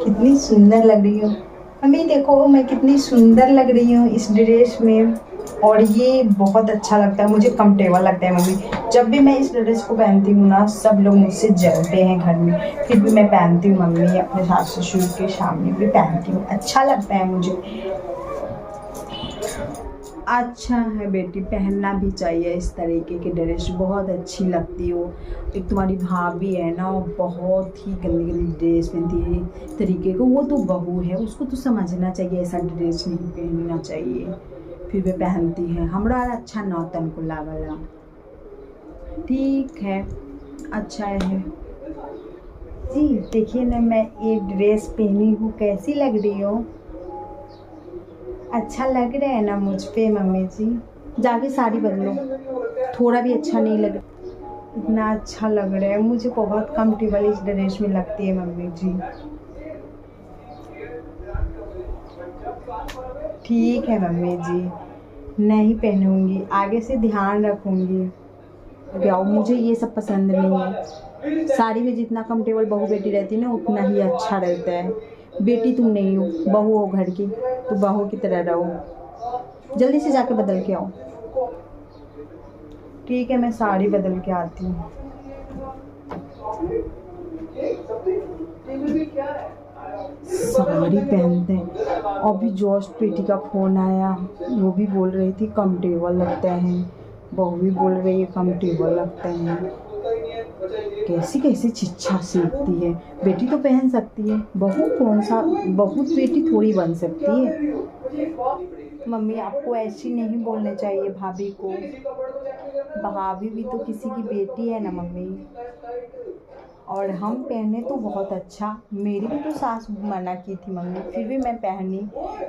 कितनी सुंदर लग रही हूँ। मम्मी देखो मैं कितनी सुंदर लग रही हूँ इस ड्रेस में। और ये बहुत अच्छा लगता है मुझे, कंफर्टेबल लगता है मम्मी। जब भी मैं इस ड्रेस को पहनती हूँ ना, सब लोग मुझसे जलते हैं घर में, फिर भी मैं पहनती हूँ मम्मी। अपने सास ससुर के सामने भी पहनती हूँ, अच्छा लगता है मुझे। अच्छा है बेटी, पहनना भी चाहिए इस तरीके की ड्रेस, बहुत अच्छी लगती हो। एक तुम्हारी भाभी है ना, वो बहुत ही गंदी गंदी ड्रेस पहनती है तरीके को। वो तो बहू है, उसको तो समझना चाहिए ऐसा ड्रेस नहीं पहनना चाहिए, फिर भी पहनती है। हमरा अच्छा नौतन को लागला। ठीक है, अच्छा है जी। देखिए ना, मैं ये ड्रेस पहनी हूँ, कैसी लग रही हो? अच्छा लग रहा है ना मुझ पे मम्मी जी? जाके साड़ी बदलो, थोड़ा भी अच्छा नहीं लग। इतना अच्छा लग रहा है मुझे, बहुत कंफर्टेबल इस ड्रेस में लगती है मम्मी जी। ठीक है मम्मी जी, नहीं पहनूंगी, आगे से ध्यान रखूंगी। क्या मुझे ये सब पसंद नहीं है। साड़ी में जितना कंफर्टेबल बहू बेटी रहती है ना, उतना ही अच्छा रहता है। बेटी तुम नहीं हो, बहू हो घर की, तो बहू की तरह रहो। जल्दी से जाके बदल के आओ। ठीक है, मैं साड़ी बदल के आती हूँ। साड़ी पहनते हैं। अभी जस्ट बेटी का फ़ोन आया, वो भी बोल रही थी कंफर्टेबल लगता है। बहू भी बोल रही है कंफर्टेबल लगता है। कैसी कैसी चिच्छा सीखती है। बेटी तो पहन सकती है, बहू कौन सा, बहू बेटी थोड़ी बन सकती है। मम्मी आपको ऐसी नहीं बोलने चाहिए भाभी को। भाभी भी तो किसी की बेटी है ना मम्मी। और हम पहने तो बहुत अच्छा, मेरी भी तो सास मना की थी मम्मी, फिर भी मैं पहनी।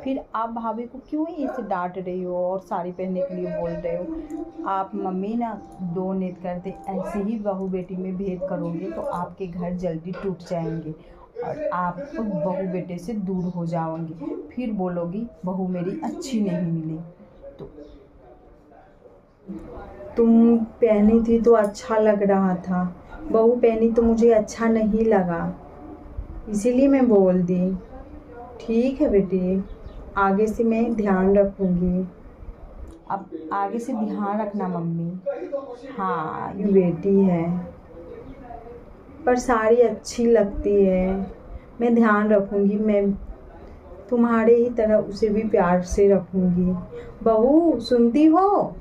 फिर आप भाभी को क्यों ऐसे डांट रही हो और साड़ी पहनने के लिए बोल रहे हो? आप मम्मी ना दो नेत करते, ऐसे ही बहू बेटी में भेद करोगे तो आपके घर जल्दी टूट जाएंगे और आप बहू बेटे से दूर हो जाओगे। फिर बोलोगी बहू मेरी अच्छी नहीं मिली। तो तुम पहनी थी तो अच्छा लग रहा था, बहू पहनी तो मुझे अच्छा नहीं लगा, इसीलिए मैं बोल दी। ठीक है बेटी, आगे से मैं ध्यान रखूंगी। अब आगे से ध्यान रखना मम्मी। हाँ ये बेटी है, पर साड़ी अच्छी लगती है, मैं ध्यान रखूंगी। मैं तुम्हारे ही तरह उसे भी प्यार से रखूंगी। बहू सुनती हो?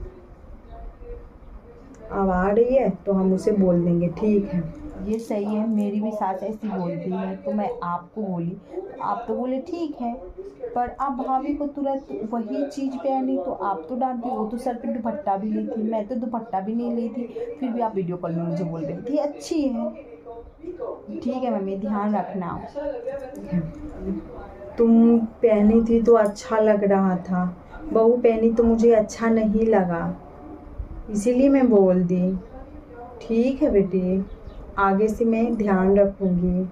अब आ रही है तो हम उसे बोल देंगे, ठीक है। ये सही है, मेरी भी सास ऐसी बोलती है तो मैं आपको बोली, तो आप तो बोले ठीक है। पर आप भाभी को तुरंत वही चीज़ पहनी तो आप तो डांटी। वो तो सर पे दुपट्टा भी ली थी, मैं तो दुपट्टा भी नहीं ली थी, फिर भी आप वीडियो कॉल में मुझे बोल रही थी अच्छी है। ठीक है मम्मी, ध्यान रखना। तुम पहनी थी तो अच्छा लग रहा था, बहू पहनी तो मुझे अच्छा नहीं लगा, इसीलिए मैं बोल दी। ठीक है बेटी, आगे से मैं ध्यान रखूंगी।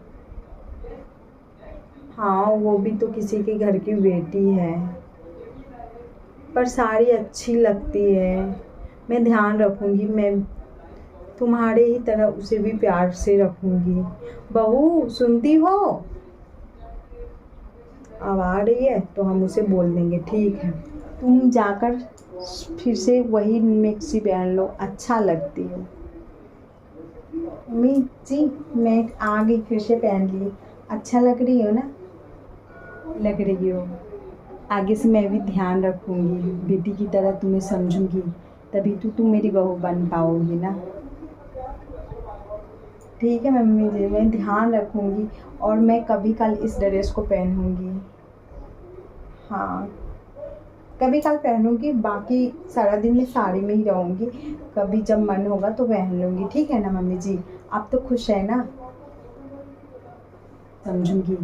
हाँ वो भी तो किसी के घर की बेटी है, पर साड़ी अच्छी लगती है, मैं ध्यान रखूंगी। मैं तुम्हारे ही तरह उसे भी प्यार से रखूंगी। बहू सुनती हो? अब आ रही है तो हम उसे बोल देंगे, ठीक है। तुम जाकर फिर से वही मिक्सी पहन लो, अच्छा लगती है। मम्मी जी मैं आ गई, फिर से पहन ली, अच्छा लग रही हो ना? लग रही हो। आगे से मैं भी ध्यान रखूंगी, बेटी की तरह तुम्हें समझूंगी, तभी तो तुम मेरी बहू बन पाओगी ना। ठीक है मम्मी जी, मैं ध्यान रखूंगी और मैं कभी कल इस ड्रेस को पहनूंगी। हाँ कभी कल पहनूंगी, बाकी सारा दिन मैं साड़ी में ही रहूंगी। कभी जब मन होगा तो पहन लूंगी, ठीक है ना मम्मी जी? आप तो खुश है ना? समझूंगी,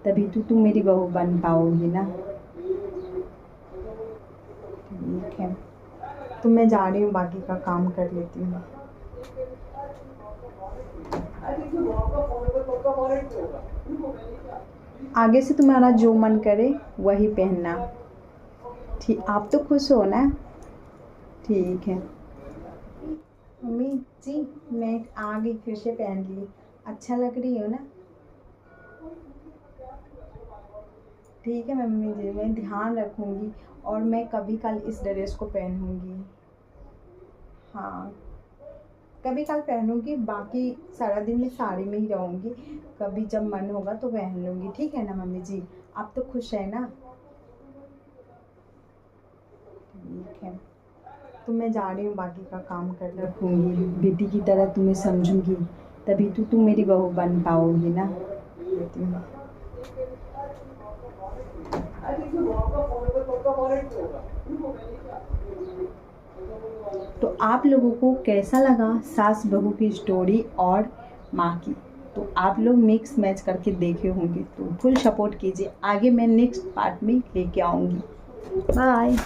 तभी तो तुम मेरी बहू बन पाओगी ना। ठीक है, तो मैं जा रही हूँ, बाकी का काम कर लेती हूँ। आगे से तुम्हारा जो मन करे वही पहनना, ठीक? आप तो खुश हो ना? ठीक है मम्मी जी, मैं आ गई, फिर से पहन ली, अच्छा लग रही हो ना? ठीक है मम्मी जी, मैं ध्यान रखूँगी और मैं कभी कल इस ड्रेस को पहनूँगी। हाँ, कभी कल पहनूँगी, बाकी सारा दिन मैं साड़ी में ही रहूँगी। कभी जब मन होगा तो पहन लूँगी, ठीक है ना मम्मी जी? आप तो खुश है ना? ठीक है, तो मैं जा रही हूँ बाकी का काम कर रखूँगी। बेटी की तरह तुम्हें समझूंगी, तभी तो तुम मेरी बहू बन पाओगी ना। बेटी, तो आप लोगों को कैसा लगा सास बहू की स्टोरी और माँ की? तो आप लोग मिक्स मैच करके देखे होंगे, तो फुल सपोर्ट कीजिए, आगे मैं नेक्स्ट पार्ट में लेके आऊँगी। बाय।